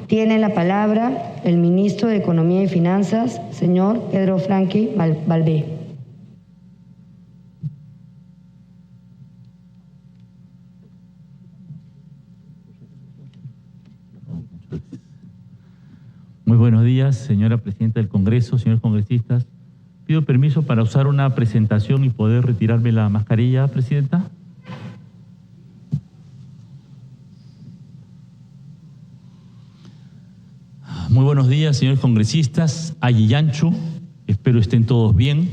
Tiene la palabra el ministro de Economía y Finanzas, señor Pedro Franqui Balbé. Muy buenos días, señora presidenta del Congreso, señores congresistas. Pido permiso para usar una presentación y poder retirarme la mascarilla, presidenta. Muy buenos días, señores congresistas. Ayiyanchu, espero estén todos bien.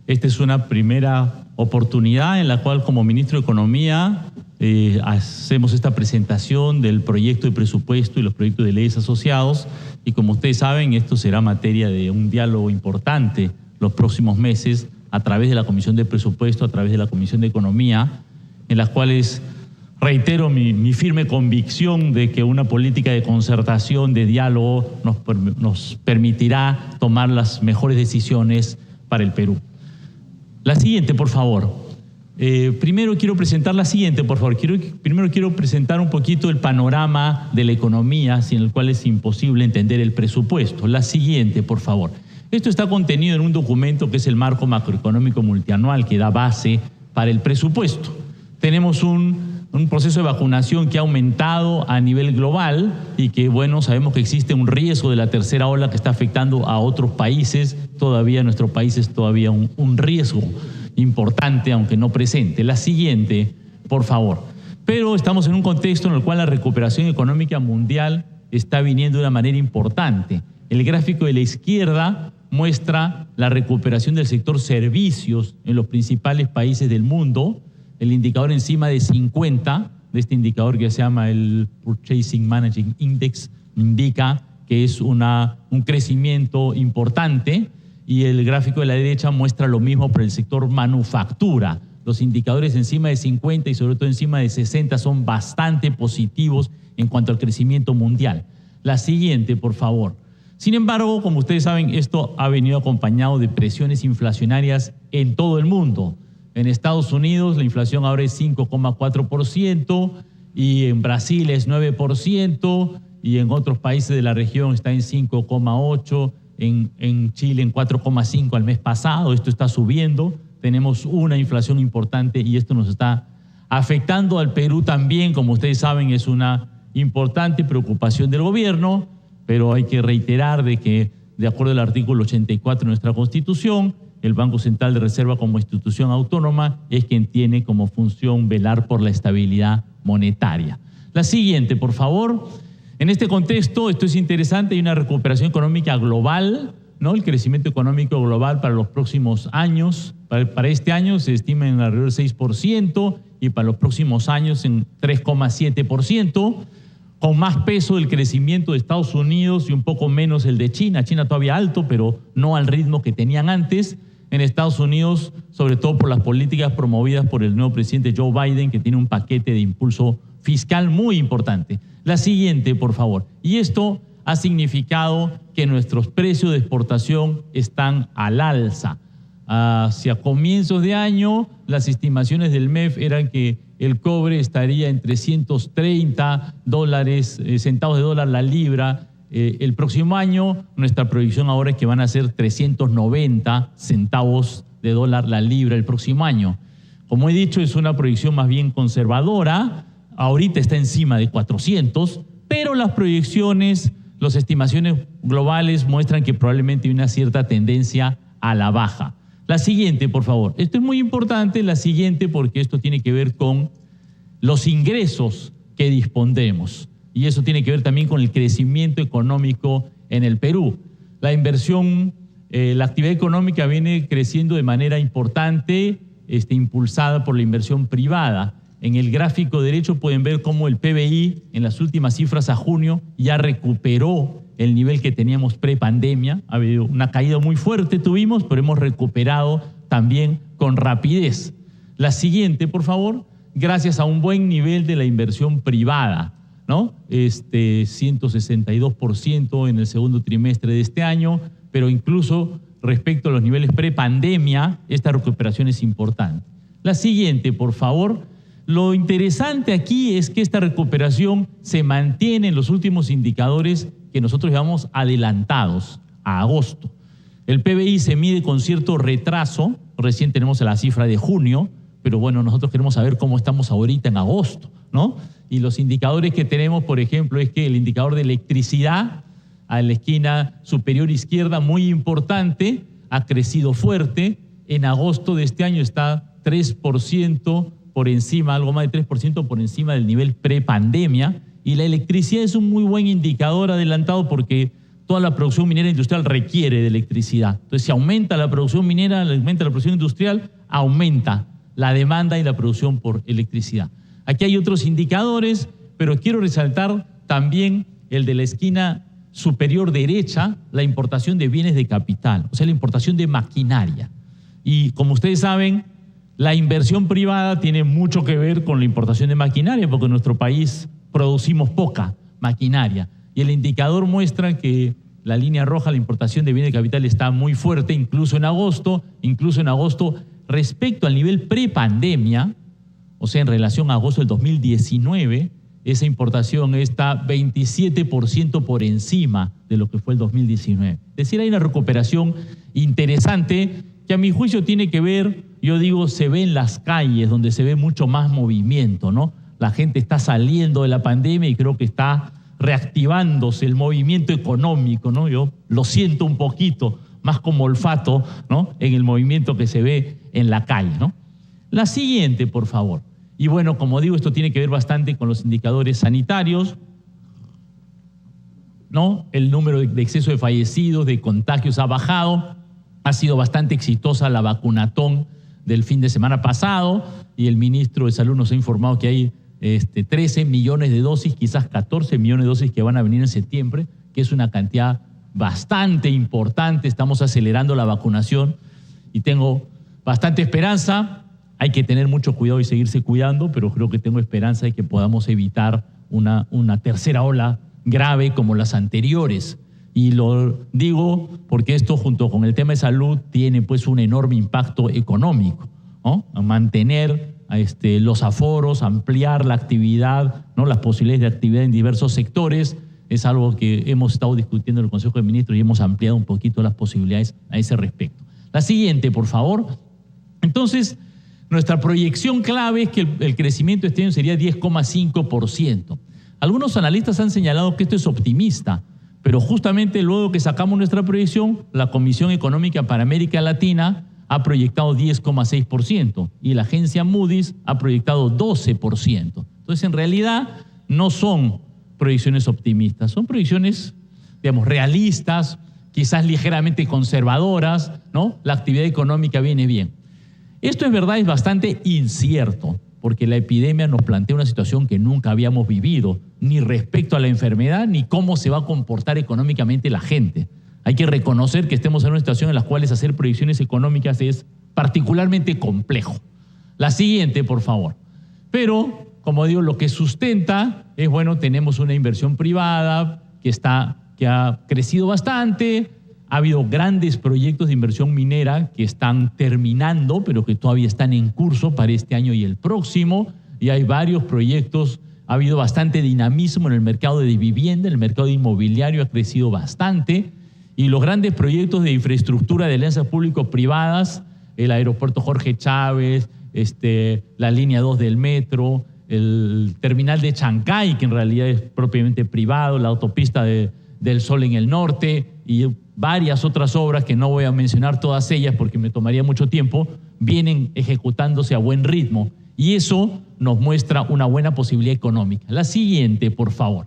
Esta es una primera oportunidad en la cual, como ministro de Economía, hacemos esta presentación del proyecto de presupuesto y los proyectos de leyes asociados. Y como ustedes saben, esto será materia de un diálogo importante los próximos meses a través de la Comisión de Presupuesto, a través de la Comisión de Economía, en las cuales reitero mi firme convicción de que una política de concertación, de diálogo, nos permitirá tomar las mejores decisiones para el Perú. La siguiente, por favor. Primero quiero presentar la siguiente, por favor. Primero quiero presentar un poquito el panorama de la economía, sin el cual es imposible entender el presupuesto. La siguiente, por favor. Esto está contenido en un documento que es el marco macroeconómico multianual que da base para el presupuesto. Tenemos un proceso de vacunación que ha aumentado a nivel global y que, bueno, sabemos que existe un riesgo de la tercera ola que está afectando a otros países. Todavía nuestro país es todavía un riesgo importante, aunque no presente. La siguiente, por favor. Pero estamos en un contexto en el cual la recuperación económica mundial está viniendo de una manera importante. El gráfico de la izquierda muestra la recuperación del sector servicios en los principales países del mundo. El indicador encima de 50, de este indicador que se llama el Purchasing Managing Index, indica que es un crecimiento importante, y el gráfico de la derecha muestra lo mismo para el sector manufactura. Los indicadores encima de 50 y sobre todo encima de 60 son bastante positivos en cuanto al crecimiento mundial. La siguiente, por favor. Sin embargo, como ustedes saben, esto ha venido acompañado de presiones inflacionarias en todo el mundo. En Estados Unidos la inflación ahora es 5,4% y en Brasil es 9% y en otros países de la región está en 5,8%, en Chile en 4,5% al mes pasado. Esto está subiendo, tenemos una inflación importante y esto nos está afectando al Perú también. Como ustedes saben, es una importante preocupación del gobierno, pero hay que reiterar de que, de acuerdo al artículo 84 de nuestra Constitución, el Banco Central de Reserva como institución autónoma es quien tiene como función velar por la estabilidad monetaria. La siguiente, por favor. En este contexto, esto es interesante, hay una recuperación económica global, ¿no? El crecimiento económico global para los próximos años, para este año se estima en alrededor del 6% y para los próximos años en 3,7%, con más peso el crecimiento de Estados Unidos y un poco menos el de China. China todavía alto, pero no al ritmo que tenían antes. En Estados Unidos, sobre todo por las políticas promovidas por el nuevo presidente Joe Biden, que tiene un paquete de impulso fiscal muy importante. La siguiente, por favor. Y esto ha significado que nuestros precios de exportación están al alza. Hacia comienzos de año, las estimaciones del MEF eran que el cobre estaría en 330 centavos de dólar la libra. El próximo año, nuestra proyección ahora es que van a ser 390 centavos de dólar la libra el próximo año. Como he dicho, es una proyección más bien conservadora. Ahorita está encima de 400, pero las proyecciones, las estimaciones globales muestran que probablemente hay una cierta tendencia a la baja. La siguiente, por favor. Esto es muy importante, la siguiente, porque esto tiene que ver con los ingresos que disponemos. Y eso tiene que ver también con el crecimiento económico en el Perú. La inversión, la actividad económica viene creciendo de manera importante, impulsada por la inversión privada. En el gráfico derecho pueden ver cómo el PBI en las últimas cifras a junio ya recuperó el nivel que teníamos prepandemia. Ha habido una caída muy fuerte, tuvimos, pero hemos recuperado también con rapidez. La siguiente, por favor. Gracias a un buen nivel de la inversión privada, ¿no? 162% en el segundo trimestre de este año, pero incluso respecto a los niveles prepandemia, esta recuperación es importante. La siguiente, por favor. Lo interesante aquí es que esta recuperación se mantiene en los últimos indicadores que nosotros llamamos adelantados a agosto. El PBI se mide con cierto retraso, recién tenemos la cifra de junio, pero bueno, nosotros queremos saber cómo estamos ahorita en agosto, ¿no? Y los indicadores que tenemos, por ejemplo, es que el indicador de electricidad a la esquina superior izquierda, muy importante, ha crecido fuerte. En agosto de este año está 3% por encima, algo más de 3% por encima del nivel prepandemia. Y la electricidad es un muy buen indicador adelantado porque toda la producción minera industrial requiere de electricidad. Entonces, si aumenta la producción minera, aumenta la producción industrial, aumenta la demanda y la producción por electricidad. Aquí hay otros indicadores, pero quiero resaltar también el de la esquina superior derecha, la importación de bienes de capital, o sea, la importación de maquinaria. Y como ustedes saben, la inversión privada tiene mucho que ver con la importación de maquinaria, porque en nuestro país producimos poca maquinaria. Y el indicador muestra que la línea roja, la importación de bienes de capital, está muy fuerte, incluso en agosto respecto al nivel prepandemia, o sea, en relación a agosto del 2019, esa importación está 27% por encima de lo que fue el 2019. Es decir, hay una recuperación interesante que a mi juicio tiene que ver, yo digo, se ve en las calles, donde se ve mucho más movimiento, ¿no? La gente está saliendo de la pandemia y creo que está reactivándose el movimiento económico, ¿no? Yo lo siento un poquito más como olfato, ¿no? En el movimiento que se ve en la calle, ¿no? La siguiente, por favor. Y bueno, como digo, esto tiene que ver bastante con los indicadores sanitarios, ¿no? El número de exceso de fallecidos, de contagios ha bajado. Ha sido bastante exitosa la vacunatón del fin de semana pasado y el ministro de Salud nos ha informado que hay 13 millones de dosis, quizás 14 millones de dosis que van a venir en septiembre, que es una cantidad bastante importante. Estamos acelerando la vacunación y tengo bastante esperanza. Hay que tener mucho cuidado y seguirse cuidando, pero creo que tengo esperanza de que podamos evitar una tercera ola grave como las anteriores. Y lo digo porque esto, junto con el tema de salud, tiene pues un enorme impacto económico, ¿no? A mantener los aforos, ampliar la actividad, ¿no? Las posibilidades de actividad en diversos sectores, es algo que hemos estado discutiendo en el Consejo de Ministros y hemos ampliado un poquito las posibilidades a ese respecto. La siguiente, por favor. Entonces, nuestra proyección clave es que el crecimiento este año sería 10,5%. Algunos analistas han señalado que esto es optimista, pero justamente luego que sacamos nuestra proyección, la Comisión Económica para América Latina ha proyectado 10,6% y la agencia Moody's ha proyectado 12%. Entonces, en realidad, no son proyecciones optimistas, son proyecciones, digamos, realistas, quizás ligeramente conservadoras, ¿no? La actividad económica viene bien. Esto es verdad, es bastante incierto, porque la epidemia nos plantea una situación que nunca habíamos vivido, ni respecto a la enfermedad, ni cómo se va a comportar económicamente la gente. Hay que reconocer que estemos en una situación en la cual hacer proyecciones económicas es particularmente complejo. La siguiente, por favor. Pero, como digo, lo que sustenta es, bueno, tenemos una inversión privada que ha crecido bastante. Ha habido grandes proyectos de inversión minera que están terminando, pero que todavía están en curso para este año y el próximo. Y hay varios proyectos. Ha habido bastante dinamismo en el mercado de vivienda, el mercado inmobiliario ha crecido bastante. Y los grandes proyectos de infraestructura de alianzas público-privadas, el aeropuerto Jorge Chávez, la línea 2 del metro, el terminal de Chancay, que en realidad es propiamente privado, la autopista del Sol en el norte y varias otras obras que no voy a mencionar todas ellas porque me tomaría mucho tiempo, vienen ejecutándose a buen ritmo. Y eso nos muestra una buena posibilidad económica. La siguiente, por favor.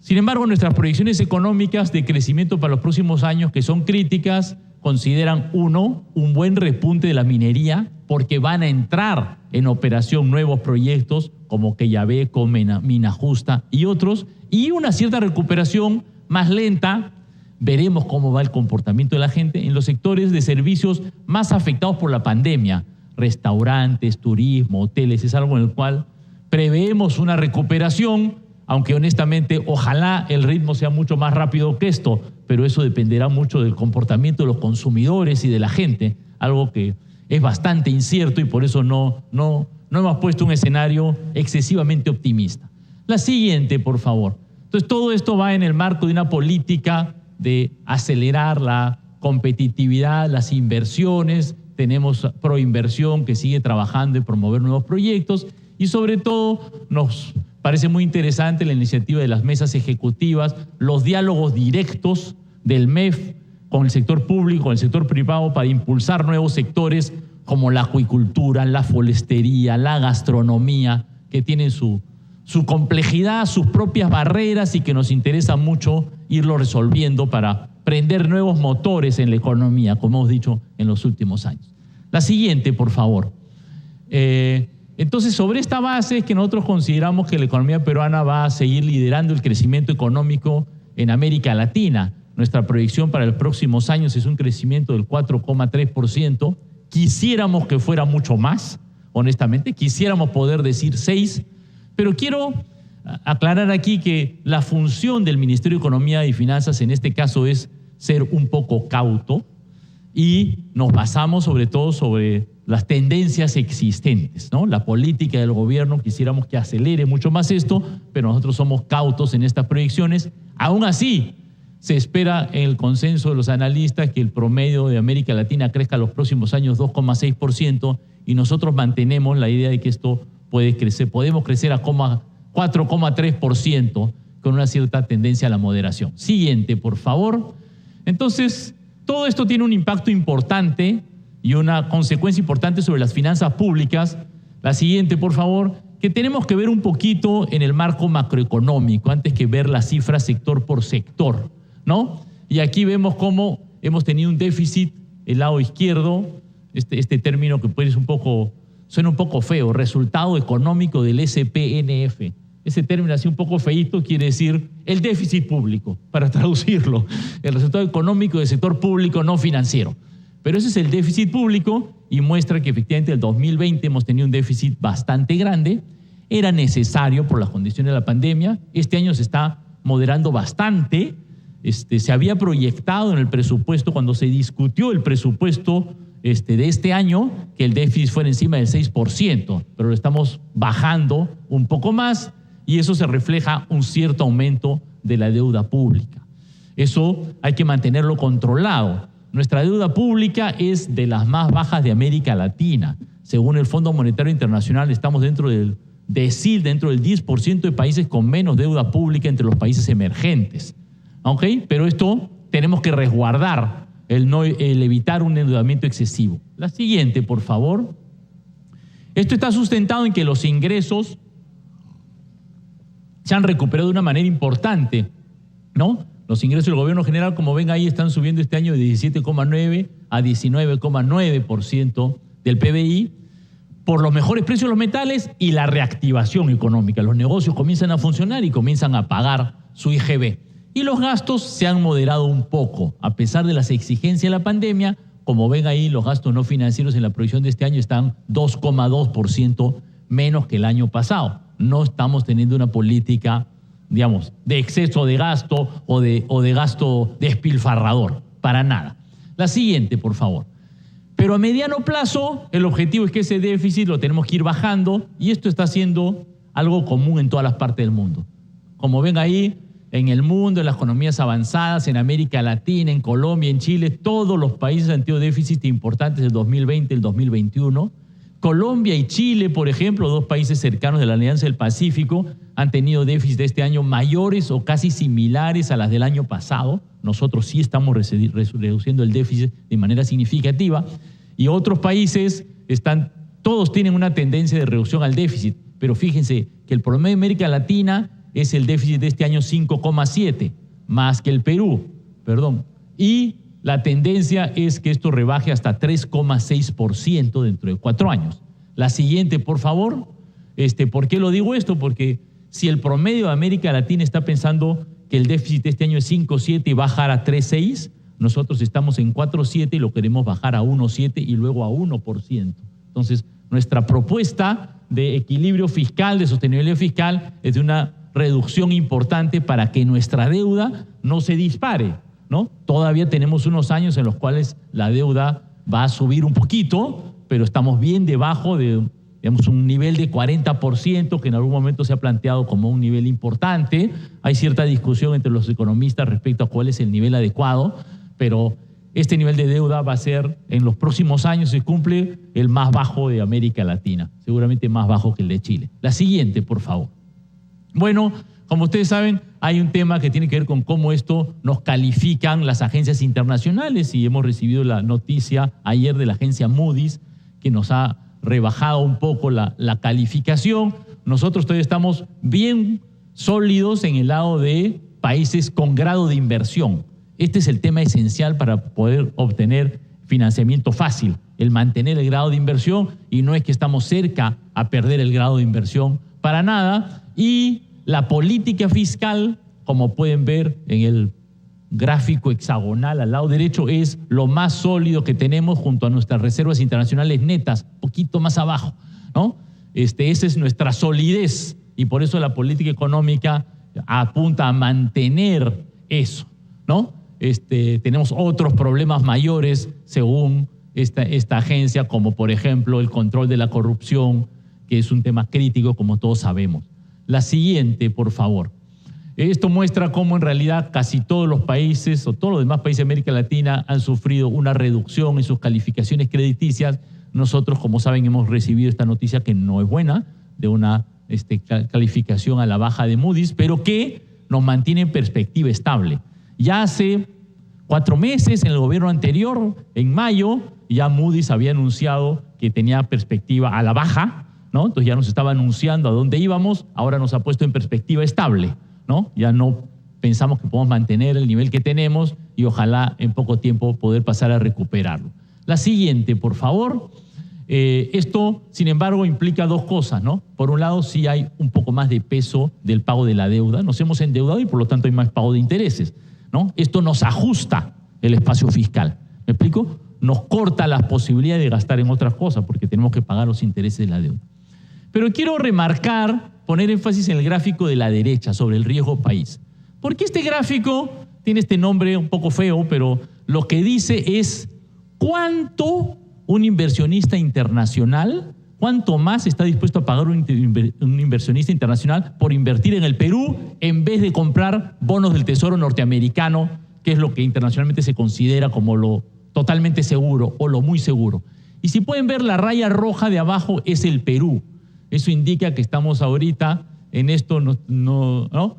Sin embargo, nuestras proyecciones económicas de crecimiento para los próximos años, que son críticas, consideran, uno, un buen repunte de la minería, porque van a entrar en operación nuevos proyectos como Quellaveco, Mina Justa y otros, y una cierta recuperación más lenta. Veremos cómo va el comportamiento de la gente en los sectores de servicios más afectados por la pandemia, restaurantes, turismo, hoteles, es algo en el cual preveemos una recuperación, aunque honestamente ojalá el ritmo sea mucho más rápido que esto, pero eso dependerá mucho del comportamiento de los consumidores y de la gente, algo que es bastante incierto y por eso no No hemos puesto un escenario excesivamente optimista. La siguiente, por favor. Entonces, todo esto va en el marco de una política de acelerar la competitividad, las inversiones. Tenemos Proinversión, que sigue trabajando en promover nuevos proyectos, y sobre todo nos parece muy interesante la iniciativa de las mesas ejecutivas, los diálogos directos del MEF con el sector público, con el sector privado, para impulsar nuevos sectores como la acuicultura, la forestería, la gastronomía, que tienen su complejidad, sus propias barreras, y que nos interesa mucho irlo resolviendo para prender nuevos motores en la economía, como hemos dicho en los últimos años. La siguiente, por favor. Entonces, sobre esta base es que nosotros consideramos que la economía peruana va a seguir liderando el crecimiento económico en América Latina. Nuestra proyección para los próximos años es un crecimiento del 4,3%. Quisiéramos que fuera mucho más, honestamente. Quisiéramos poder decir 6%, pero quiero aclarar aquí que la función del Ministerio de Economía y Finanzas en este caso es ser un poco cauto, y nos basamos sobre todo sobre las tendencias existentes, ¿no? La política del gobierno, quisiéramos que acelere mucho más esto, pero nosotros somos cautos en estas proyecciones. Aún así, se espera en el consenso de los analistas que el promedio de América Latina crezca los próximos años 2,6%, y nosotros mantenemos la idea de que esto puede crecer, podemos crecer a 4,3% con una cierta tendencia a la moderación. Siguiente, por favor. Entonces, todo esto tiene un impacto importante y una consecuencia importante sobre las finanzas públicas. La siguiente, por favor, que tenemos que ver un poquito en el marco macroeconómico antes que ver las cifras sector por sector, ¿no? Y aquí vemos cómo hemos tenido un déficit, el lado izquierdo, este término que puede ser suena un poco feo, resultado económico del SPNF. Ese término así un poco feíto quiere decir el déficit público, para traducirlo, el resultado económico del sector público no financiero. Pero ese es el déficit público, y muestra que efectivamente en el 2020 hemos tenido un déficit bastante grande. Era necesario por las condiciones de la pandemia. Este año se está moderando bastante. Se había proyectado en el presupuesto, cuando se discutió el presupuesto de este año, que el déficit fuera encima del 6%, pero lo estamos bajando un poco más, y eso se refleja un cierto aumento de la deuda pública. Eso hay que mantenerlo controlado. Nuestra deuda pública es de las más bajas de América Latina. Según el Fondo Monetario Internacional, estamos dentro del decil, dentro del 10% de países con menos deuda pública entre los países emergentes. ¿Ok? Pero esto tenemos que resguardar, el evitar un endeudamiento excesivo. La siguiente, por favor. Esto está sustentado en que los ingresos se han recuperado de una manera importante, ¿no? Los ingresos del gobierno general, como ven ahí, están subiendo este año de 17,9 a 19,9% del PBI, por los mejores precios de los metales y la reactivación económica. Los negocios comienzan a funcionar y comienzan a pagar su IGB. Y los gastos se han moderado un poco, a pesar de las exigencias de la pandemia. Como ven ahí, los gastos no financieros en la proyección de este año están 2,2% menos que el año pasado. No estamos teniendo una política, digamos, de exceso de gasto o de gasto despilfarrador, para nada. La siguiente, por favor. Pero a mediano plazo, el objetivo es que ese déficit lo tenemos que ir bajando, y esto está siendo algo común en todas las partes del mundo. Como ven ahí, en el mundo, en las economías avanzadas, en América Latina, en Colombia, en Chile, todos los países han tenido déficits importantes del 2020 y el 2021. Colombia y Chile, por ejemplo, dos países cercanos de la Alianza del Pacífico, han tenido déficits de este año mayores o casi similares a las del año pasado. Nosotros sí estamos reduciendo el déficit de manera significativa, y otros países todos tienen una tendencia de reducción al déficit, pero fíjense que el promedio de América Latina es el déficit de este año 5,7, más que el Perú, y la tendencia es que esto rebaje hasta 3,6% dentro de 4 años. La siguiente, por favor. ¿Por qué lo digo esto? Porque si el promedio de América Latina está pensando que el déficit de este año es 5,7 y bajar a 3,6, nosotros estamos en 4,7 y lo queremos bajar a 1,7 y luego a 1%. Entonces, nuestra propuesta de equilibrio fiscal, de sostenibilidad fiscal, es de una reducción importante para que nuestra deuda no se dispare, ¿no? Todavía tenemos unos años en los cuales la deuda va a subir un poquito, pero estamos bien debajo de Digamos, un nivel de 40% que en algún momento se ha planteado como un nivel importante. Hay cierta discusión entre los economistas respecto a cuál es el nivel adecuado, pero este nivel de deuda va a ser, en los próximos años, si cumple, el más bajo de América Latina, seguramente más bajo que el de Chile. La siguiente, por favor. Bueno, como ustedes saben, hay un tema que tiene que ver con cómo esto nos califican las agencias internacionales, y hemos recibido la noticia ayer de la agencia Moody's, que nos ha rebajado un poco la calificación. Nosotros todavía estamos bien sólidos en el lado de países con grado de inversión. Este es el tema esencial para poder obtener financiamiento fácil, el mantener el grado de inversión, y no es que estamos cerca a perder el grado de inversión para nada. Y la política fiscal, como pueden ver en el gráfico hexagonal al lado derecho, es lo más sólido que tenemos junto a nuestras reservas internacionales netas, poquito más abajo, ¿no? Esa es nuestra solidez, y por eso la política económica apunta a mantener eso, ¿no? Tenemos otros problemas mayores según esta agencia, como por ejemplo el control de la corrupción, que es un tema crítico, como todos sabemos. La siguiente, por favor. Esto muestra cómo en realidad casi todos los países o todos los demás países de América Latina han sufrido una reducción en sus calificaciones crediticias. Nosotros, como saben, hemos recibido esta noticia que no es buena, de una calificación a la baja de Moody's, pero que nos mantiene en perspectiva estable. Ya hace 4 meses, en el gobierno anterior, en mayo, ya Moody's había anunciado que tenía perspectiva a la baja, ¿no? Entonces ya nos estaba anunciando a dónde íbamos, ahora nos ha puesto en perspectiva estable, ¿no? Ya no pensamos que podemos mantener el nivel que tenemos y ojalá en poco tiempo poder pasar a recuperarlo. La siguiente, por favor. Esto, sin embargo, implica 2 cosas, ¿no? Por un lado, sí hay un poco más de peso del pago de la deuda. Nos hemos endeudado y por lo tanto hay más pago de intereses, ¿no? Esto nos ajusta el espacio fiscal. ¿Me explico? Nos corta las posibilidades de gastar en otras cosas porque tenemos que pagar los intereses de la deuda. Pero quiero remarcar, poner énfasis en el gráfico de la derecha sobre el riesgo país. Porque este gráfico tiene este nombre un poco feo, pero lo que dice es cuánto un inversionista internacional, cuánto más está dispuesto a pagar un inversionista internacional por invertir en el Perú en vez de comprar bonos del Tesoro norteamericano, que es lo que internacionalmente se considera como lo totalmente seguro o lo muy seguro. Y si pueden ver, la raya roja de abajo es el Perú. Eso indica que estamos ahorita en esto, ¿no?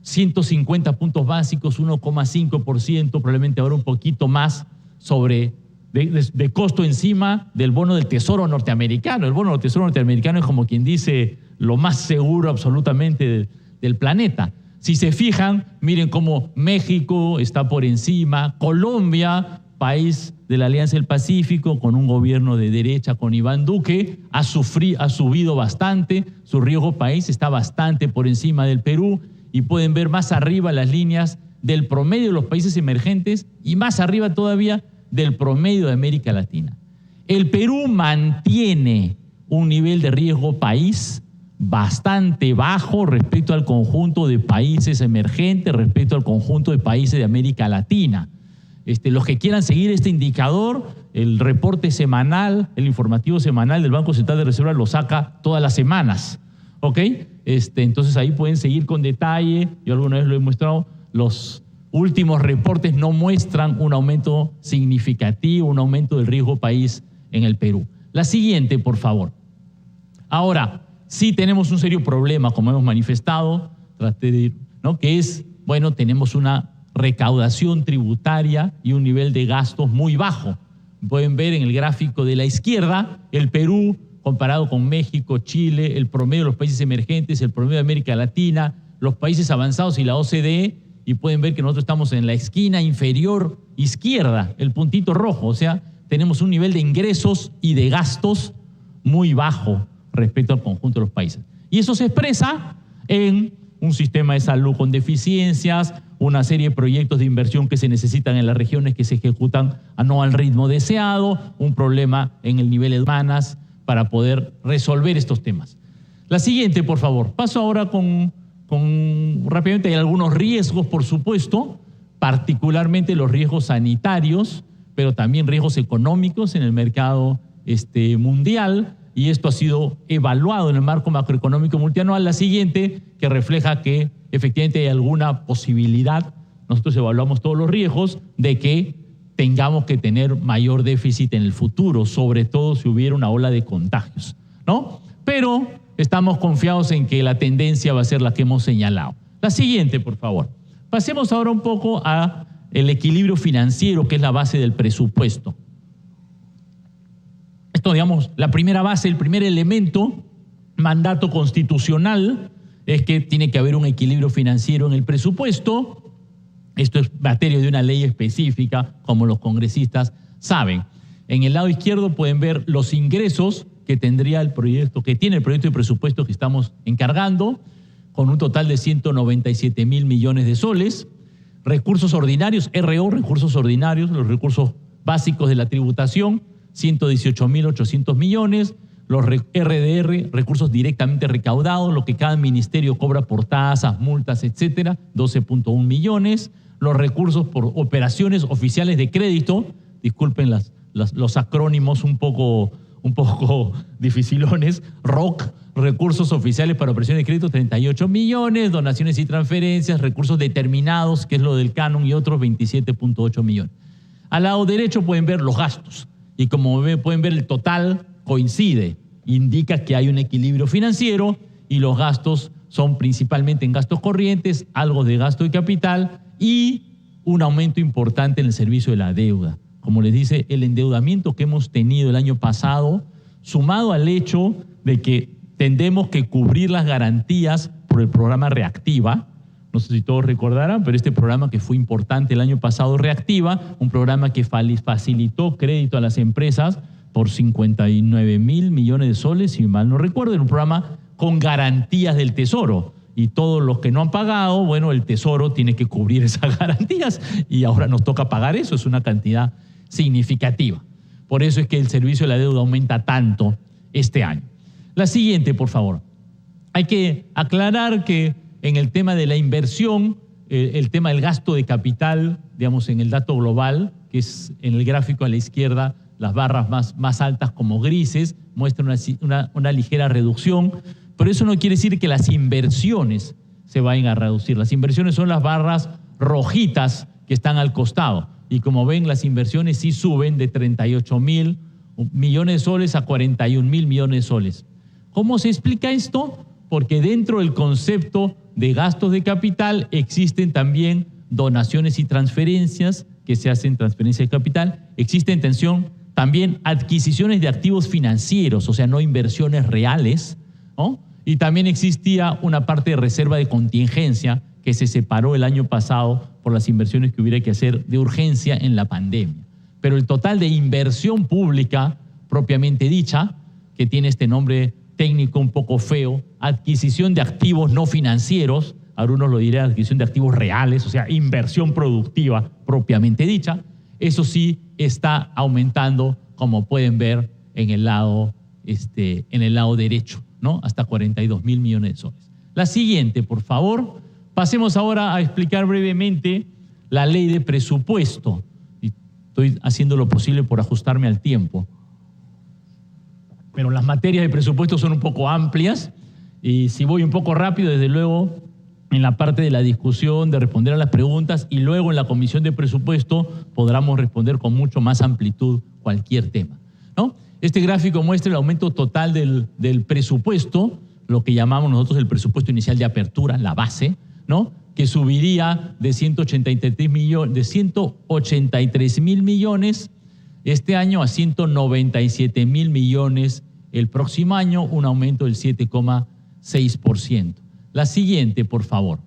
150 puntos básicos, 1,5%, probablemente ahora un poquito más de costo encima del bono del Tesoro norteamericano. El bono del Tesoro norteamericano es, como quien dice, lo más seguro absolutamente del planeta. Si se fijan, miren cómo México está por encima, Colombia, país de la Alianza del Pacífico, con un gobierno de derecha, con Iván Duque, ha subido bastante, su riesgo país está bastante por encima del Perú, y pueden ver más arriba las líneas del promedio de los países emergentes y más arriba todavía del promedio de América Latina. El Perú mantiene un nivel de riesgo país bastante bajo respecto al conjunto de países emergentes, respecto al conjunto de países de América Latina. Los que quieran seguir este indicador, el reporte semanal, el informativo semanal del Banco Central de Reserva lo saca todas las semanas, ¿ok? Entonces ahí pueden seguir con detalle. Yo alguna vez lo he mostrado, los últimos reportes no muestran un aumento significativo, un aumento del riesgo país en el Perú. La siguiente, por favor. Ahora, sí tenemos un serio problema, como hemos manifestado, ¿no? Que es, bueno, tenemos una recaudación tributaria y un nivel de gastos muy bajo. Pueden ver en el gráfico de la izquierda, el Perú, comparado con México, Chile, el promedio de los países emergentes, el promedio de América Latina, los países avanzados y la OCDE, y pueden ver que nosotros estamos en la esquina inferior izquierda, el puntito rojo, o sea, tenemos un nivel de ingresos y de gastos muy bajo respecto al conjunto de los países. Y eso se expresa en un sistema de salud con deficiencias, una serie de proyectos de inversión que se necesitan en las regiones que se ejecutan no al ritmo deseado, un problema en el nivel de humanas para poder resolver estos temas. La siguiente, por favor. Paso ahora rápidamente. Hay algunos riesgos, por supuesto, particularmente los riesgos sanitarios, pero también riesgos económicos en el mercado mundial. y esto ha sido evaluado en el marco macroeconómico multianual. La siguiente, que refleja que efectivamente hay alguna posibilidad, nosotros evaluamos todos los riesgos de que tengamos que tener mayor déficit en el futuro, sobre todo si hubiera una ola de contagios, ¿no? Pero estamos confiados en que la tendencia va a ser la que hemos señalado. La siguiente, por favor. Pasemos ahora un poco a el equilibrio financiero, que es la base del presupuesto. Esto, digamos, la primera base, el primer elemento, mandato constitucional, es que tiene que haber un equilibrio financiero en el presupuesto. Esto es materia de una ley específica, como los congresistas saben. En el lado izquierdo pueden ver los ingresos que tendría el proyecto, que tiene el proyecto de presupuesto que estamos encargando, con un total de 197.000 millones de soles. Recursos ordinarios, RO, recursos ordinarios, los recursos básicos de la tributación, 118.800 millones. Los RDR, recursos directamente recaudados, lo que cada ministerio cobra por tasas, multas, etcétera, 12.1 millones. Los recursos por operaciones oficiales de crédito, disculpen los acrónimos un poco dificilones, ROC, recursos oficiales para operaciones de crédito, 38 millones, donaciones y transferencias, recursos determinados, que es lo del canon, y otros 27.8 millones. Al lado derecho pueden ver los gastos, y como pueden ver el total coincide, indica que hay un equilibrio financiero, y los gastos son principalmente en gastos corrientes, algo de gasto de capital y un aumento importante en el servicio de la deuda. Como les dice, el endeudamiento que hemos tenido el año pasado, sumado al hecho de que tendremos que cubrir las garantías por el programa Reactiva. No sé si todos recordarán, pero este programa que fue importante el año pasado, Reactiva, un programa que facilitó crédito a las empresas por 59.000 millones de soles, si mal no recuerdo, era un programa con garantías del Tesoro. Y todos los que no han pagado, bueno, el Tesoro tiene que cubrir esas garantías y ahora nos toca pagar eso, es una cantidad significativa. Por eso es que el servicio de la deuda aumenta tanto este año. La siguiente, por favor. Hay que aclarar que en el tema de la inversión, el tema del gasto de capital, digamos, en el dato global, que es en el gráfico a la izquierda, las barras más altas como grises, muestran una ligera reducción, pero eso no quiere decir que las inversiones se vayan a reducir. Las inversiones son las barras rojitas que están al costado. Y como ven, las inversiones sí suben de 38.000 millones de soles a 41.000 millones de soles. ¿Cómo se explica esto? Porque dentro del concepto de gastos de capital existen también donaciones y transferencias que se hacen transferencia de capital. Existe también adquisiciones de activos financieros, o sea, no inversiones reales, ¿no? Y también existía una parte de reserva de contingencia que se separó el año pasado por las inversiones que hubiera que hacer de urgencia en la pandemia. Pero el total de inversión pública, propiamente dicha, que tiene este nombre técnico un poco feo, adquisición de activos no financieros, algunos lo dirán adquisición de activos reales, o sea, inversión productiva propiamente dicha, eso sí está aumentando, como pueden ver en el lado derecho, ¿no? Hasta 42.000 millones de soles. La siguiente, por favor. Pasemos ahora a explicar brevemente la ley de presupuesto. Y estoy haciendo lo posible por ajustarme al tiempo. Pero las materias de presupuesto son un poco amplias y si voy un poco rápido, desde luego, en la parte de la discusión, de responder a las preguntas y luego en la comisión de presupuesto podremos responder con mucho más amplitud cualquier tema, ¿no? Este gráfico muestra el aumento total del presupuesto, lo que llamamos nosotros el presupuesto inicial de apertura, la base, ¿no? Que subiría de 183.000 millones este año a 197.000 millones el próximo año, un aumento del 7,6%. La siguiente, por favor.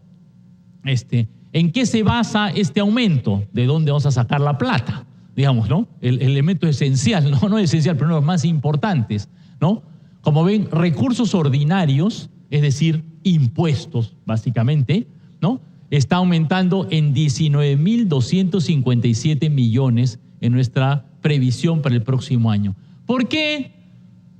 ¿En qué se basa este aumento? ¿De dónde vamos a sacar la plata? Digamos, ¿no? El elemento esencial, no esencial, pero uno de los más importantes, ¿no? Como ven, recursos ordinarios, es decir, impuestos, básicamente, ¿no? Está aumentando en 19.257 millones en nuestra previsión para el próximo año. ¿Por qué?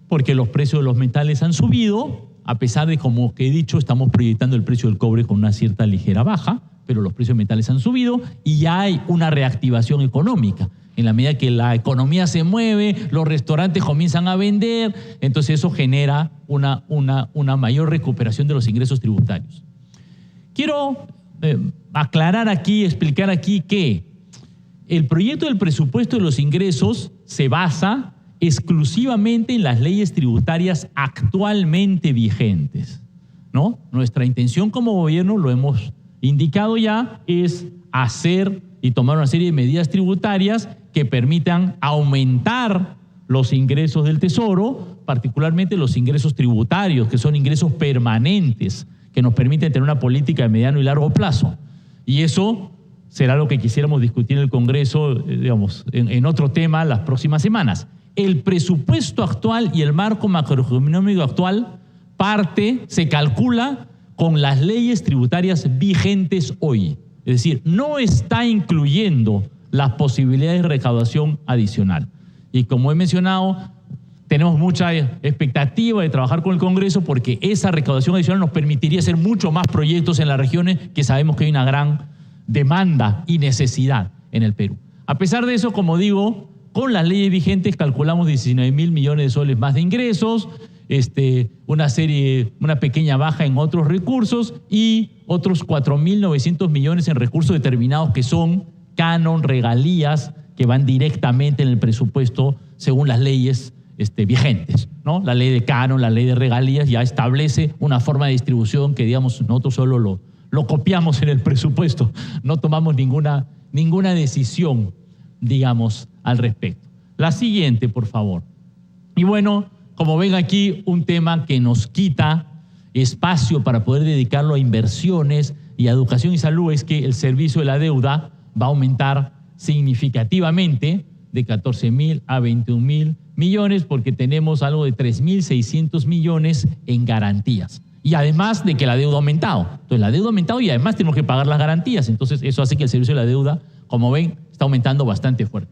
Porque los precios de los metales han subido, a pesar de, como que he dicho, estamos proyectando el precio del cobre con una cierta ligera baja, pero los precios de metales han subido y hay una reactivación económica. En la medida que la economía se mueve, los restaurantes comienzan a vender, entonces eso genera una mayor recuperación de los ingresos tributarios. Quiero aclarar aquí, explicar aquí que el proyecto del presupuesto de los ingresos se basa exclusivamente en las leyes tributarias actualmente vigentes, ¿no? Nuestra intención como gobierno, lo hemos indicado ya, es hacer y tomar una serie de medidas tributarias que permitan aumentar los ingresos del Tesoro, particularmente los ingresos tributarios, que son ingresos permanentes, que nos permiten tener una política de mediano y largo plazo. Y eso será lo que quisiéramos discutir en el Congreso, digamos, en otro tema las próximas semanas. El presupuesto actual y el marco macroeconómico actual se calcula con las leyes tributarias vigentes hoy. Es decir, no está incluyendo las posibilidades de recaudación adicional. Y como he mencionado, tenemos mucha expectativa de trabajar con el Congreso porque esa recaudación adicional nos permitiría hacer mucho más proyectos en las regiones que sabemos que hay una gran demanda y necesidad en el Perú. A pesar de eso, como digo, con las leyes vigentes calculamos 19.000 millones de soles más de ingresos, una pequeña baja en otros recursos y otros 4.900 millones en recursos determinados que son canon, regalías, que van directamente en el presupuesto según las leyes vigentes, ¿no? La ley de canon, la ley de regalías ya establece una forma de distribución que, digamos, nosotros solo lo copiamos en el presupuesto, no tomamos ninguna decisión, digamos, al respecto. La siguiente, por favor. Y bueno, como ven aquí, un tema que nos quita espacio para poder dedicarlo a inversiones y a educación y salud es que el servicio de la deuda va a aumentar significativamente de 14.000 a 21.000 millones porque tenemos algo de 3.600 millones en garantías. Y además de que la deuda ha aumentado. Entonces la deuda ha aumentado y además tenemos que pagar las garantías. Entonces eso hace que el servicio de la deuda, como ven, está aumentando bastante fuerte.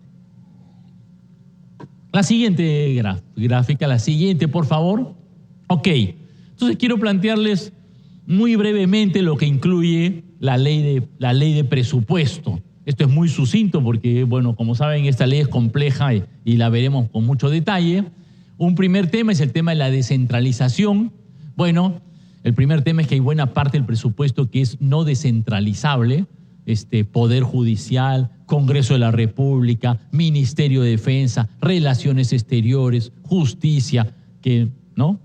La siguiente gráfica, la siguiente, por favor. Ok, entonces quiero plantearles muy brevemente lo que incluye la ley de presupuesto. Esto es muy sucinto porque, bueno, como saben, esta ley es compleja y la veremos con mucho detalle. Un primer tema es el tema de la descentralización. Bueno, el primer tema es que hay buena parte del presupuesto que es no descentralizable, Poder Judicial, Congreso de la República, Ministerio de Defensa, Relaciones Exteriores, Justicia, que, ¿no?,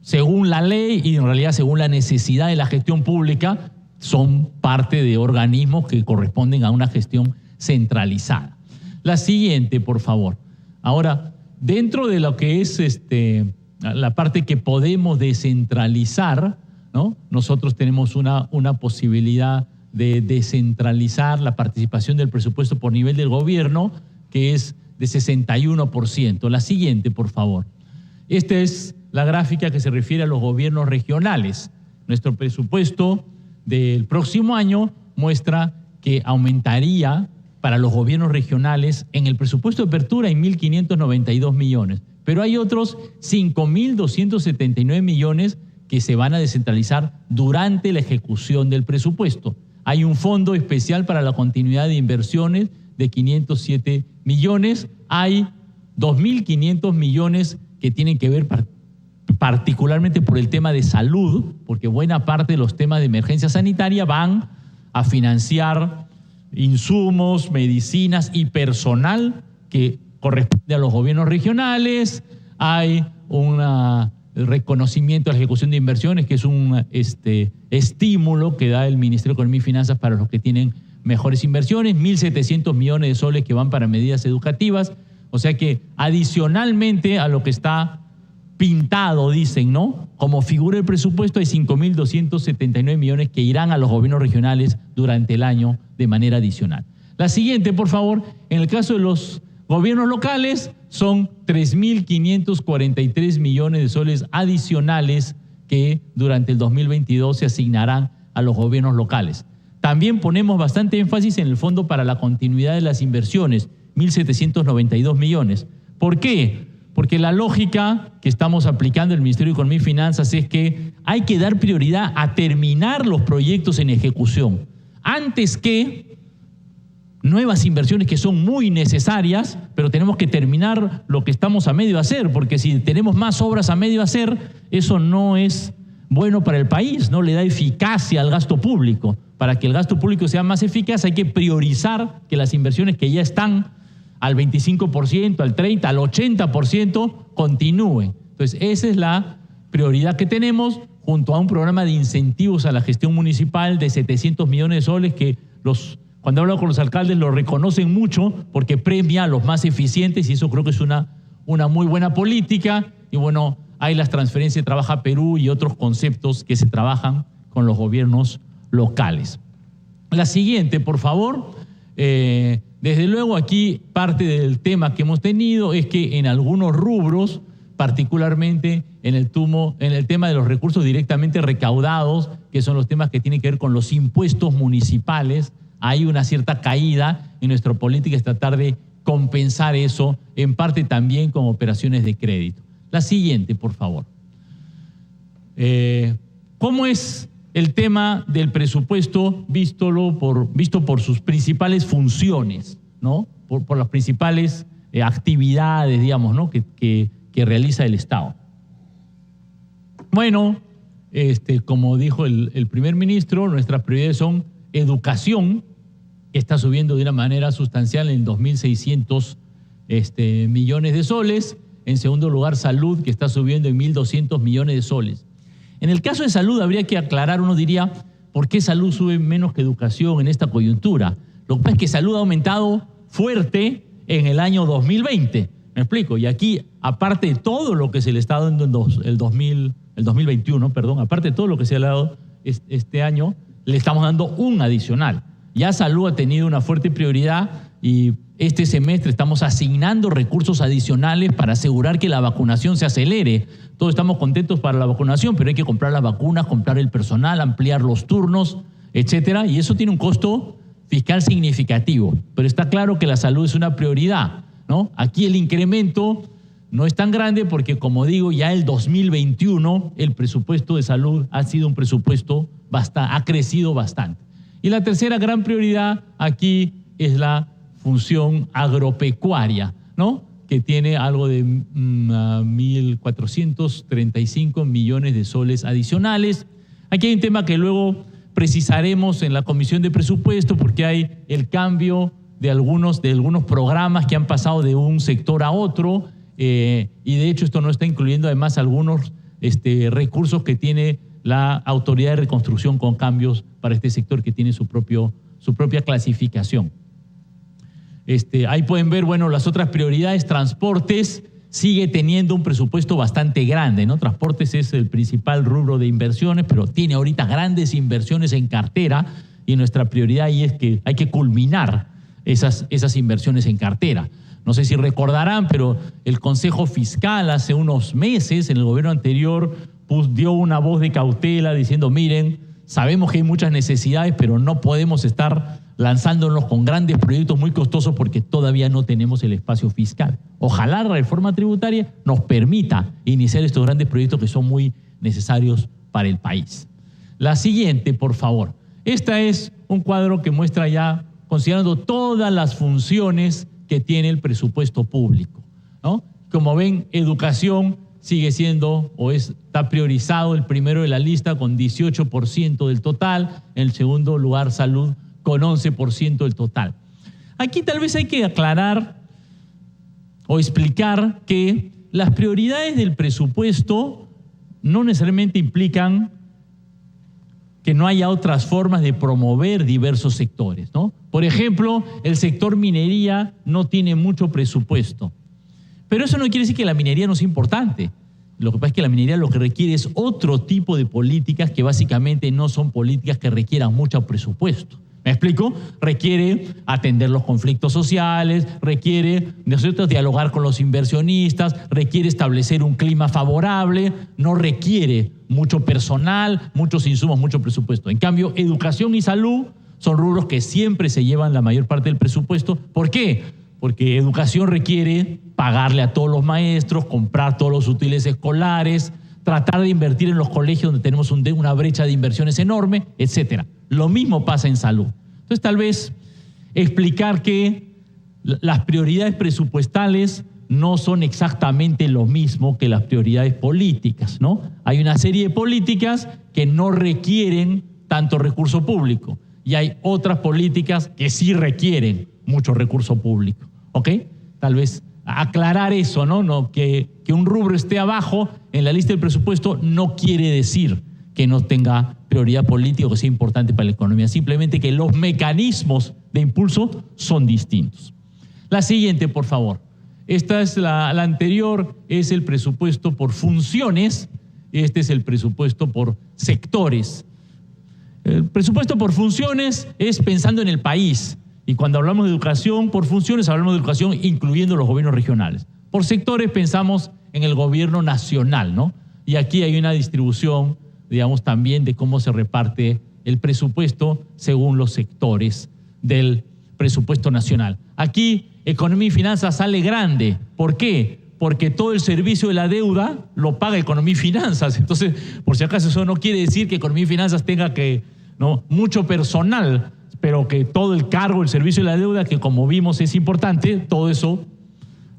según la ley y en realidad según la necesidad de la gestión pública, son parte de organismos que corresponden a una gestión centralizada. La siguiente, por favor. Ahora, dentro de lo que es la parte que podemos descentralizar, ¿no?, nosotros tenemos una posibilidad de descentralizar la participación del presupuesto por nivel del gobierno, que es de 61%. La siguiente, por favor. Esta es la gráfica que se refiere a los gobiernos regionales. Nuestro presupuesto del próximo año muestra que aumentaría para los gobiernos regionales en el presupuesto de apertura en 1.592 millones, pero hay otros 5.279 millones que se van a descentralizar durante la ejecución del presupuesto. Hay un fondo especial para la continuidad de inversiones de 507 millones. Hay 2.500 millones que tienen que ver particularmente por el tema de salud, porque buena parte de los temas de emergencia sanitaria van a financiar insumos, medicinas y personal que corresponde a los gobiernos regionales. Hay un reconocimiento a la ejecución de inversiones, que es un estímulo que da el Ministerio de Economía y Finanzas para los que tienen mejores inversiones, 1.700 millones de soles que van para medidas educativas. O sea que adicionalmente a lo que está pintado, dicen, ¿no?, como figura del presupuesto, hay 5.279 millones que irán a los gobiernos regionales durante el año de manera adicional. La siguiente, por favor. En el caso de los gobiernos locales, son 3.543 millones de soles adicionales que durante el 2022 se asignarán a los gobiernos locales. También ponemos bastante énfasis en el Fondo para la Continuidad de las Inversiones, 1.792 millones. ¿Por qué? Porque la lógica que estamos aplicando en el Ministerio de Economía y Finanzas es que hay que dar prioridad a terminar los proyectos en ejecución. antes que nuevas inversiones que son muy necesarias, pero tenemos que terminar lo que estamos a medio hacer, porque si tenemos más obras a medio hacer, eso no es bueno para el país, no le da eficacia al gasto público. Para que el gasto público sea más eficaz hay que priorizar que las inversiones que ya están al 25%, al 30%, al 80% continúen. Entonces, esa es la prioridad que tenemos, junto a un programa de incentivos a la gestión municipal de 700 millones de soles que cuando hablo con los alcaldes lo reconocen mucho porque premia a los más eficientes y eso creo que es una muy buena política. Y bueno, hay las transferencias de Trabaja Perú y otros conceptos que se trabajan con los gobiernos locales. La siguiente, por favor. Desde luego aquí parte del tema que hemos tenido es que en algunos rubros, particularmente en el tema de los recursos directamente recaudados, que son los temas que tienen que ver con los impuestos municipales, hay una cierta caída y nuestra política es tratar de compensar eso, en parte también con operaciones de crédito. La siguiente, por favor. ¿Cómo es el tema del presupuesto visto por sus principales funciones, ¿no? Por las principales actividades, digamos, ¿no? que realiza el Estado? Bueno, como dijo el primer ministro, nuestras prioridades son educación, que está subiendo de una manera sustancial en 2.600 millones de soles. En segundo lugar, salud, que está subiendo en 1.200 millones de soles. En el caso de salud habría que aclarar, uno diría, ¿por qué salud sube menos que educación en esta coyuntura? Lo que pasa es que salud ha aumentado fuerte en el año 2020. ¿Me explico? Y aquí, aparte de todo lo que se le está dando en el 2021, aparte de todo lo que se le ha dado este año, le estamos dando un adicional. Ya salud ha tenido una fuerte prioridad y este semestre estamos asignando recursos adicionales para asegurar que la vacunación se acelere. Todos estamos contentos para la vacunación, pero hay que comprar las vacunas, comprar el personal, ampliar los turnos, etcétera, y eso tiene un costo fiscal significativo. Pero está claro que la salud es una prioridad, ¿no? Aquí el incremento no es tan grande porque, como digo, ya el 2021 el presupuesto de salud ha sido un presupuesto ha crecido bastante. Y la tercera gran prioridad aquí es la función agropecuaria, ¿no? Que tiene algo de 1.435 millones de soles adicionales. Aquí hay un tema que luego precisaremos en la Comisión de Presupuesto porque hay el cambio de algunos programas que han pasado de un sector a otro y de hecho esto no está incluyendo además algunos recursos que tiene la Autoridad de Reconstrucción con cambios para este sector que tiene su propia clasificación. Ahí pueden ver, bueno, las otras prioridades. Transportes sigue teniendo un presupuesto bastante grande, ¿no? Transportes es el principal rubro de inversiones, pero tiene ahorita grandes inversiones en cartera y nuestra prioridad ahí es que hay que culminar esas inversiones en cartera. No sé si recordarán, pero el Consejo Fiscal hace unos meses, en el gobierno anterior, dio una voz de cautela diciendo, miren, sabemos que hay muchas necesidades, pero no podemos estar lanzándonos con grandes proyectos muy costosos porque todavía no tenemos el espacio fiscal. Ojalá la reforma tributaria nos permita iniciar estos grandes proyectos que son muy necesarios para el país. La siguiente, por favor. Esta es un cuadro que muestra ya, considerando todas las funciones que tiene el presupuesto público, ¿no? Como ven, educación sigue siendo está priorizado el primero de la lista con 18% del total, en el segundo lugar salud con 11% del total. Aquí tal vez hay que aclarar o explicar que las prioridades del presupuesto no necesariamente implican que no haya otras formas de promover diversos sectores, ¿no? Por ejemplo, el sector minería no tiene mucho presupuesto. Pero eso no quiere decir que la minería no sea importante. Lo que pasa es que la minería lo que requiere es otro tipo de políticas que básicamente no son políticas que requieran mucho presupuesto. ¿Me explico? Requiere atender los conflictos sociales, requiere, nosotros, dialogar con los inversionistas, requiere establecer un clima favorable, no requiere mucho personal, muchos insumos, mucho presupuesto. En cambio, educación y salud son rubros que siempre se llevan la mayor parte del presupuesto. ¿Por qué? Porque educación requiere pagarle a todos los maestros, comprar todos los útiles escolares, tratar de invertir en los colegios donde tenemos una brecha de inversiones enorme, etcétera. Lo mismo pasa en salud. Entonces, tal vez explicar que las prioridades presupuestales no son exactamente lo mismo que las prioridades políticas, ¿no? Hay una serie de políticas que no requieren tanto recurso público y hay otras políticas que sí requieren mucho recurso público, ¿ok? Tal vez aclarar eso, ¿no? Que un rubro esté abajo en la lista del presupuesto no quiere decir que no tenga prioridad política o que sea importante para la economía, simplemente que los mecanismos de impulso son distintos. La siguiente, por favor. Esta es la anterior, es el presupuesto por funciones, este es el presupuesto por sectores. El presupuesto por funciones es pensando en el país, y cuando hablamos de educación por funciones, hablamos de educación incluyendo los gobiernos regionales. Por sectores pensamos en el gobierno nacional, ¿no? Y aquí hay una distribución, digamos, también de cómo se reparte el presupuesto según los sectores del presupuesto nacional. Aquí, Economía y Finanzas sale grande. ¿Por qué? Porque todo el servicio de la deuda lo paga Economía y Finanzas. Entonces, por si acaso, eso no quiere decir que Economía y Finanzas tenga que, ¿no?, mucho personal, pero que todo el cargo, el servicio de la deuda, que como vimos es importante, todo eso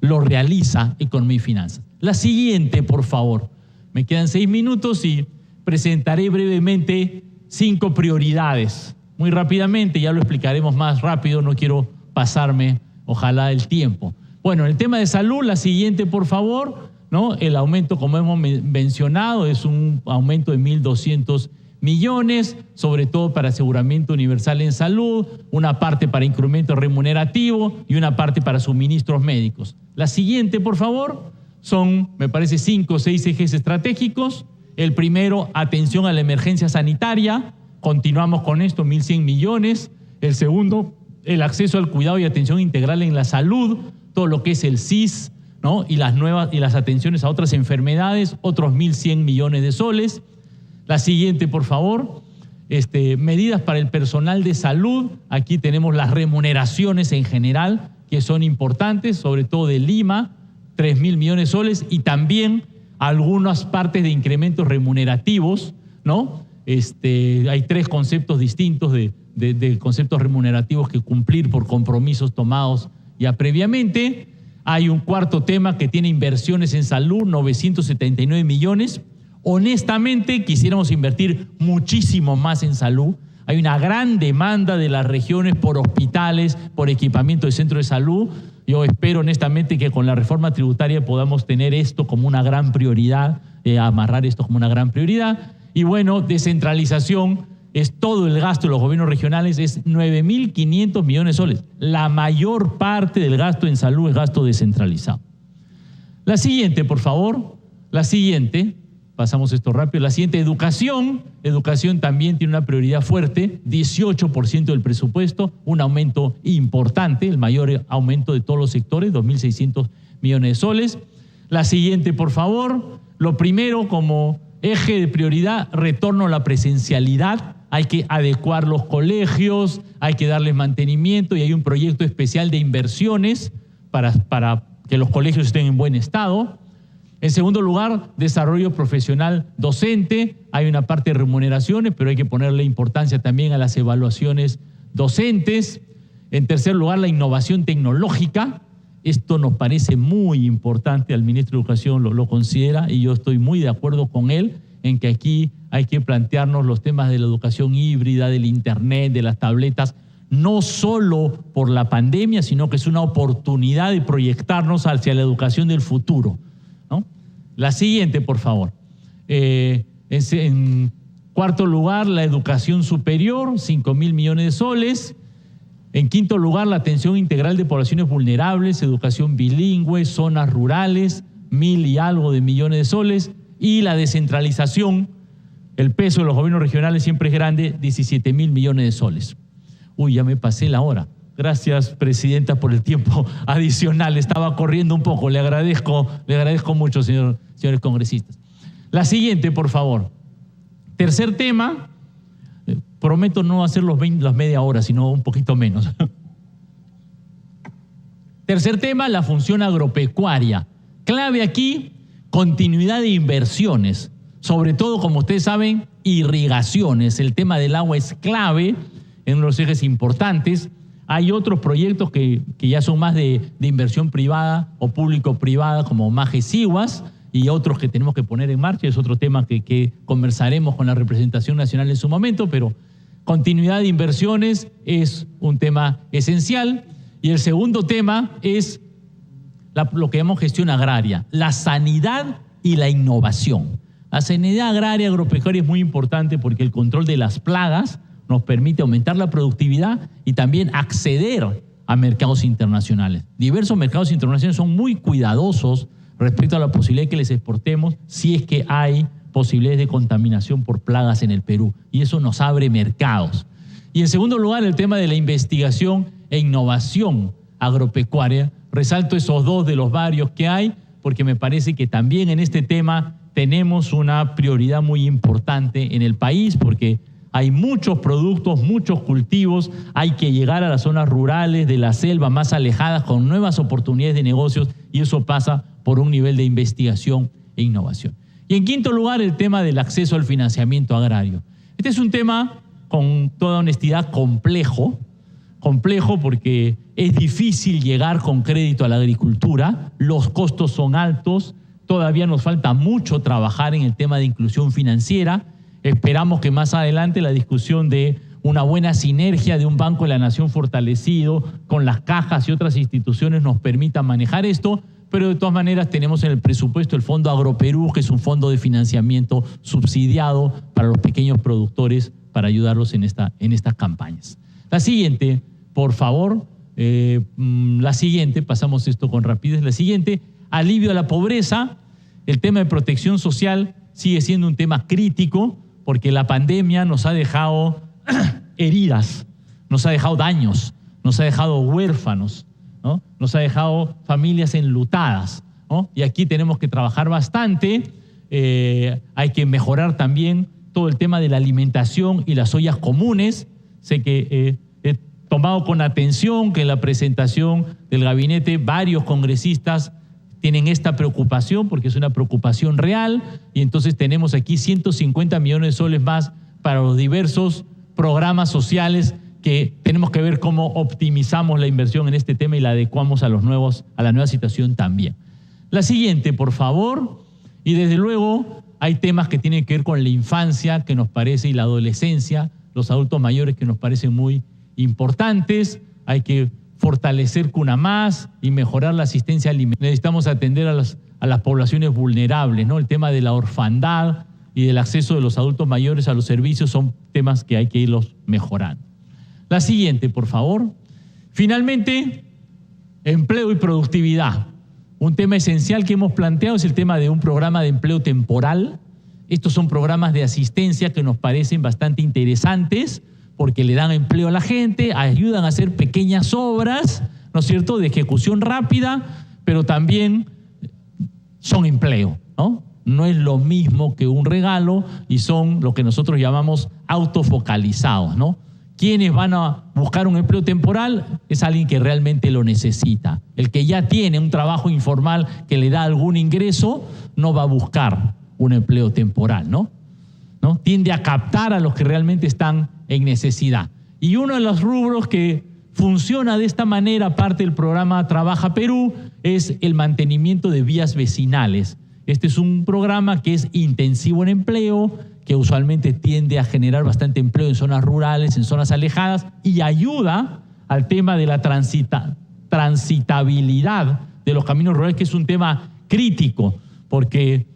lo realiza Economía y Finanzas. La siguiente, por favor. Me quedan 6 minutos y presentaré brevemente 5 prioridades. Muy rápidamente, ya lo explicaremos más rápido, no quiero pasarme, ojalá, el tiempo. Bueno, en el tema de salud, la siguiente, por favor, ¿no? El aumento, como hemos mencionado, es un aumento de 1.200 millones, sobre todo para aseguramiento universal en salud, una parte para incremento remunerativo y una parte para suministros médicos. La siguiente, por favor, son, me parece, 5 o 6 ejes estratégicos. El primero, atención a la emergencia sanitaria. Continuamos con esto, 1.100 millones. El segundo, el acceso al cuidado y atención integral en la salud, todo lo que es el SIS, ¿no? Y las atenciones a otras enfermedades, otros 1.100 millones de soles. La siguiente, por favor, medidas para el personal de salud. Aquí tenemos las remuneraciones en general, que son importantes, sobre todo de Lima, 3.000 millones de soles, y también algunas partes de incrementos remunerativos, ¿no? Hay 3 conceptos distintos de conceptos remunerativos que cumplir por compromisos tomados ya previamente. Hay un cuarto tema que tiene inversiones en salud, 979 millones. Honestamente, quisiéramos invertir muchísimo más en salud. Hay una gran demanda de las regiones por hospitales, por equipamiento de centros de salud. Yo espero honestamente que con la reforma tributaria podamos tener esto como una gran prioridad, amarrar esto como una gran prioridad. Y bueno, descentralización es todo el gasto de los gobiernos regionales, es 9.500 millones de soles. La mayor parte del gasto en salud es gasto descentralizado. La siguiente, por favor. La siguiente, pasamos esto rápido. La siguiente, educación. Educación también tiene una prioridad fuerte, 18% del presupuesto, un aumento importante, el mayor aumento de todos los sectores, 2.600 millones de soles. La siguiente, por favor. Lo primero, como eje de prioridad, retorno a la presencialidad. Hay que adecuar los colegios, hay que darles mantenimiento y hay un proyecto especial de inversiones para que los colegios estén en buen estado. En segundo lugar, desarrollo profesional docente. Hay una parte de remuneraciones, pero hay que ponerle importancia también a las evaluaciones docentes. En tercer lugar, la innovación tecnológica. Esto nos parece muy importante, al ministro de Educación lo considera y yo estoy muy de acuerdo con él en que aquí hay que plantearnos los temas de la educación híbrida, del internet, de las tabletas, no solo por la pandemia, sino que es una oportunidad de proyectarnos hacia la educación del futuro, ¿no? La siguiente, por favor. En cuarto lugar, la educación superior, 5.000 millones de soles. En quinto lugar, la atención integral de poblaciones vulnerables, educación bilingüe, zonas rurales, 1.000 y algo de millones de soles. Y la descentralización, el peso de los gobiernos regionales siempre es grande, 17.000 millones de soles. Uy, ya me pasé la hora. Gracias, presidenta, por el tiempo adicional. Estaba corriendo un poco. Le agradezco mucho, señores congresistas. La siguiente, por favor. Tercer tema. Prometo no hacer las media hora, sino un poquito menos. Tercer tema, la función agropecuaria. Clave aquí, continuidad de inversiones. Sobre todo, como ustedes saben, irrigaciones. El tema del agua es clave en los ejes importantes. Hay otros proyectos que ya son más de inversión privada o público-privada, como Maje-Siguas, y otros que tenemos que poner en marcha. Es otro tema que conversaremos con la representación nacional en su momento, pero continuidad de inversiones es un tema esencial. Y el segundo tema es lo que llamamos gestión agraria, la sanidad y la innovación. La sanidad agraria agropecuaria es muy importante porque el control de las plagas nos permite aumentar la productividad y también acceder a mercados internacionales. Diversos mercados internacionales son muy cuidadosos respecto a la posibilidad de que les exportemos si es que hay posibilidades de contaminación por plagas en el Perú, y eso nos abre mercados. Y en segundo lugar, el tema de la investigación e innovación agropecuaria. Resalto esos dos de los varios que hay, porque me parece que también en este tema tenemos una prioridad muy importante en el país, porque hay muchos productos, muchos cultivos, hay que llegar a las zonas rurales de la selva más alejadas con nuevas oportunidades de negocios, y eso pasa por un nivel de investigación e innovación. Y en quinto lugar, el tema del acceso al financiamiento agrario. Este es un tema, con toda honestidad, complejo porque es difícil llegar con crédito a la agricultura, los costos son altos, todavía nos falta mucho trabajar en el tema de inclusión financiera. Esperamos que más adelante la discusión de una buena sinergia de un Banco de la Nación fortalecido con las cajas y otras instituciones nos permita manejar esto, pero de todas maneras tenemos en el presupuesto el Fondo Agroperú, que es un fondo de financiamiento subsidiado para los pequeños productores para ayudarlos en estas campañas. La siguiente, por favor, la siguiente, pasamos esto con rapidez, la siguiente, alivio a la pobreza. El tema de protección social sigue siendo un tema crítico porque la pandemia nos ha dejado heridas, nos ha dejado daños, nos ha dejado huérfanos, ¿no? Nos ha dejado familias enlutadas, ¿no? Y aquí tenemos que trabajar bastante. Hay que mejorar también todo el tema de la alimentación y las ollas comunes. Sé que he tomado con atención que en la presentación del gabinete varios congresistas tienen esta preocupación porque es una preocupación real, y entonces tenemos aquí 150 millones de soles más para los diversos programas sociales que tenemos que ver cómo optimizamos la inversión en este tema y la adecuamos a la nueva situación también. La siguiente, por favor. Y desde luego hay temas que tienen que ver con la infancia, que nos parece, y la adolescencia, los adultos mayores, que nos parecen muy importantes. Hay que fortalecer CUNAMás y mejorar la asistencia alimentaria. Necesitamos atender a las poblaciones vulnerables, ¿no? El tema de la orfandad y del acceso de los adultos mayores a los servicios son temas que hay que irlos mejorando. La siguiente, por favor. Finalmente, empleo y productividad. Un tema esencial que hemos planteado es el tema de un programa de empleo temporal. Estos son programas de asistencia que nos parecen bastante interesantes porque le dan empleo a la gente, ayudan a hacer pequeñas obras, ¿no es cierto?, de ejecución rápida, pero también son empleo, ¿no? No es lo mismo que un regalo, y son lo que nosotros llamamos autofocalizados, ¿no? Quienes van a buscar un empleo temporal es alguien que realmente lo necesita. El que ya tiene un trabajo informal que le da algún ingreso no va a buscar un empleo temporal, ¿no? Tiende a captar a los que realmente están en necesidad. Y uno de los rubros que funciona de esta manera, parte del programa Trabaja Perú, es el mantenimiento de vías vecinales. Este es un programa que es intensivo en empleo, que usualmente tiende a generar bastante empleo en zonas rurales, en zonas alejadas, y ayuda al tema de la transitabilidad de los caminos rurales, que es un tema crítico, porque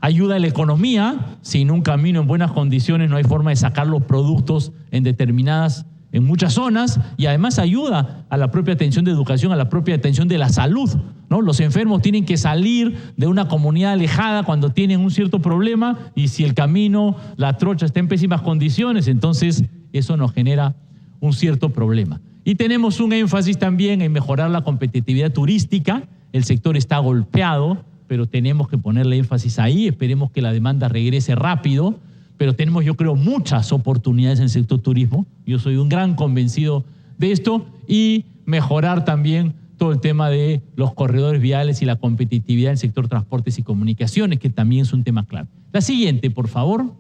ayuda a la economía. Sin un camino en buenas condiciones no hay forma de sacar los productos en muchas zonas, y además ayuda a la propia atención de educación, a la propia atención de la salud, ¿no? Los enfermos tienen que salir de una comunidad alejada cuando tienen un cierto problema, y si el camino, la trocha está en pésimas condiciones, entonces eso nos genera un cierto problema. Y tenemos un énfasis también en mejorar la competitividad turística. El sector está golpeado, pero tenemos que ponerle énfasis ahí. Esperemos que la demanda regrese rápido, pero tenemos, yo creo, muchas oportunidades en el sector turismo. Yo soy un gran convencido de esto, y mejorar también todo el tema de los corredores viales y la competitividad en el sector transportes y comunicaciones, que también es un tema clave. La siguiente, por favor.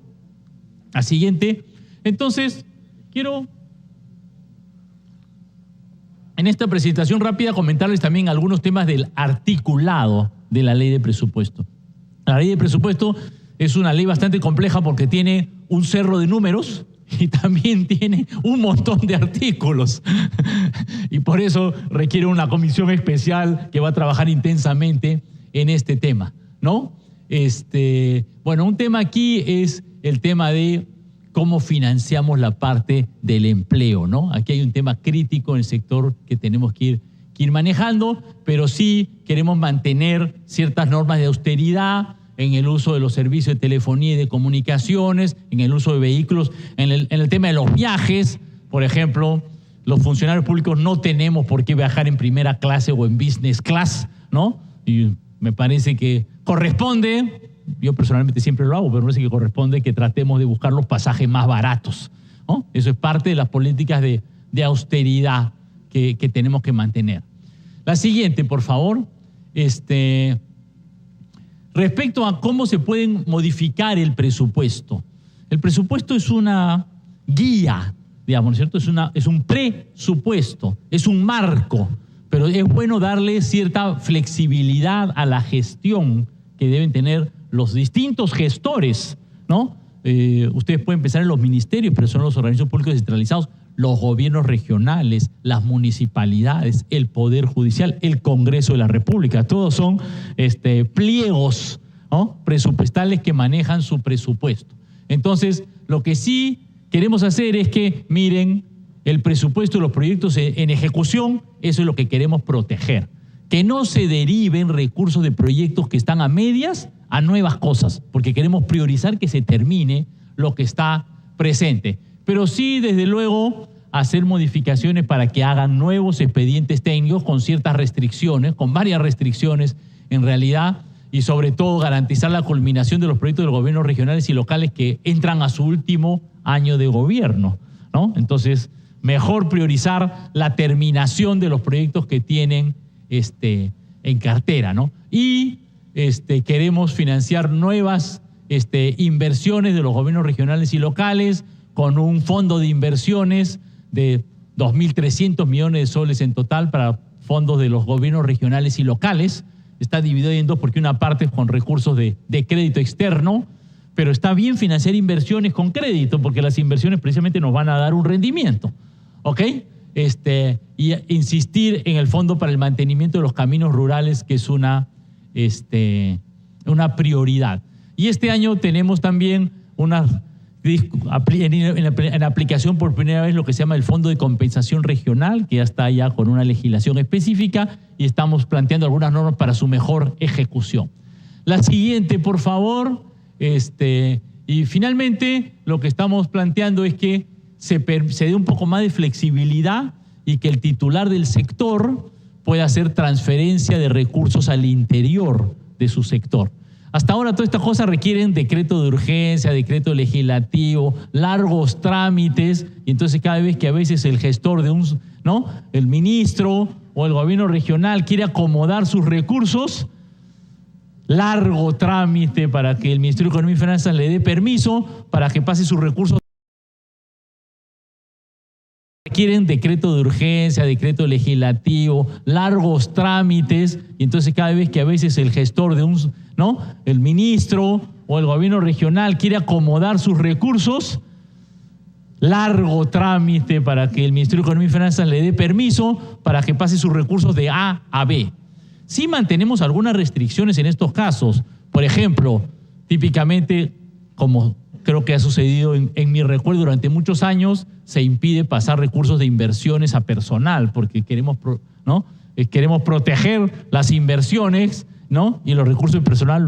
La siguiente. Entonces, quiero en esta presentación rápida comentarles también algunos temas del articulado de la ley de presupuesto. La ley de presupuesto es una ley bastante compleja porque tiene un cerro de números y también tiene un montón de artículos. Y por eso requiere una comisión especial que va a trabajar intensamente en este tema, ¿no? Bueno, un tema aquí es el tema de cómo financiamos la parte del empleo, ¿no? Aquí hay un tema crítico en el sector que tenemos que ir manejando, pero sí queremos mantener ciertas normas de austeridad en el uso de los servicios de telefonía y de comunicaciones, en el uso de vehículos, en el tema de los viajes. Por ejemplo, los funcionarios públicos no tenemos por qué viajar en primera clase o en business class, ¿no? Y me parece que corresponde, yo personalmente siempre lo hago, pero me parece que corresponde que tratemos de buscar los pasajes más baratos, ¿no? Eso es parte de las políticas de austeridad que tenemos que mantener. La siguiente, por favor. Respecto a cómo se pueden modificar el presupuesto. El presupuesto es una guía, digamos, ¿no es cierto? Es un presupuesto, es un marco, pero es bueno darle cierta flexibilidad a la gestión que deben tener los distintos gestores, ¿no? Ustedes pueden pensar en los ministerios, pero son los organismos públicos descentralizados, los gobiernos regionales, las municipalidades, el Poder Judicial, el Congreso de la República. Todos son pliegos, ¿no?, presupuestales que manejan su presupuesto. Entonces, lo que sí queremos hacer es que, miren, el presupuesto de los proyectos en ejecución, eso es lo que queremos proteger. Que no se deriven recursos de proyectos que están a medias a nuevas cosas, porque queremos priorizar que se termine lo que está presente. Pero sí, desde luego, hacer modificaciones para que hagan nuevos expedientes técnicos con ciertas restricciones, con varias restricciones en realidad, y sobre todo garantizar la culminación de los proyectos de los gobiernos regionales y locales que entran a su último año de gobierno, ¿no? Entonces, mejor priorizar la terminación de los proyectos que tienen en cartera, ¿no? Y queremos financiar nuevas inversiones de los gobiernos regionales y locales, con un fondo de inversiones de 2.300 millones de soles en total para fondos de los gobiernos regionales y locales. Está dividido en dos porque una parte es con recursos de crédito externo, pero está bien financiar inversiones con crédito porque las inversiones precisamente nos van a dar un rendimiento, ¿ok? Y insistir en el fondo para el mantenimiento de los caminos rurales, que es una prioridad. Y este año tenemos también en aplicación por primera vez lo que se llama el Fondo de Compensación Regional, que ya está ya con una legislación específica y estamos planteando algunas normas para su mejor ejecución. La siguiente, por favor. Y finalmente lo que estamos planteando es que se dé un poco más de flexibilidad y que el titular del sector pueda hacer transferencia de recursos al interior de su sector. Hasta ahora todas estas cosas requieren decreto de urgencia, decreto legislativo, largos trámites, y entonces cada vez que a veces el gestor de el ministro o el gobierno regional quiere acomodar sus recursos, largo trámite para que el Ministerio de Economía y Finanzas le dé permiso para que pase sus recursos. Requieren decreto de urgencia, decreto legislativo, largos trámites, y entonces cada vez que a veces el gestor de el ministro o el gobierno regional quiere acomodar sus recursos, largo trámite para que el Ministerio de Economía y Finanzas le dé permiso para que pase sus recursos de A a B. Sí mantenemos algunas restricciones en estos casos. Por ejemplo, típicamente, como creo que ha sucedido en mi recuerdo durante muchos años, se impide pasar recursos de inversiones a personal porque queremos proteger las inversiones, ¿no?, y los recursos de personal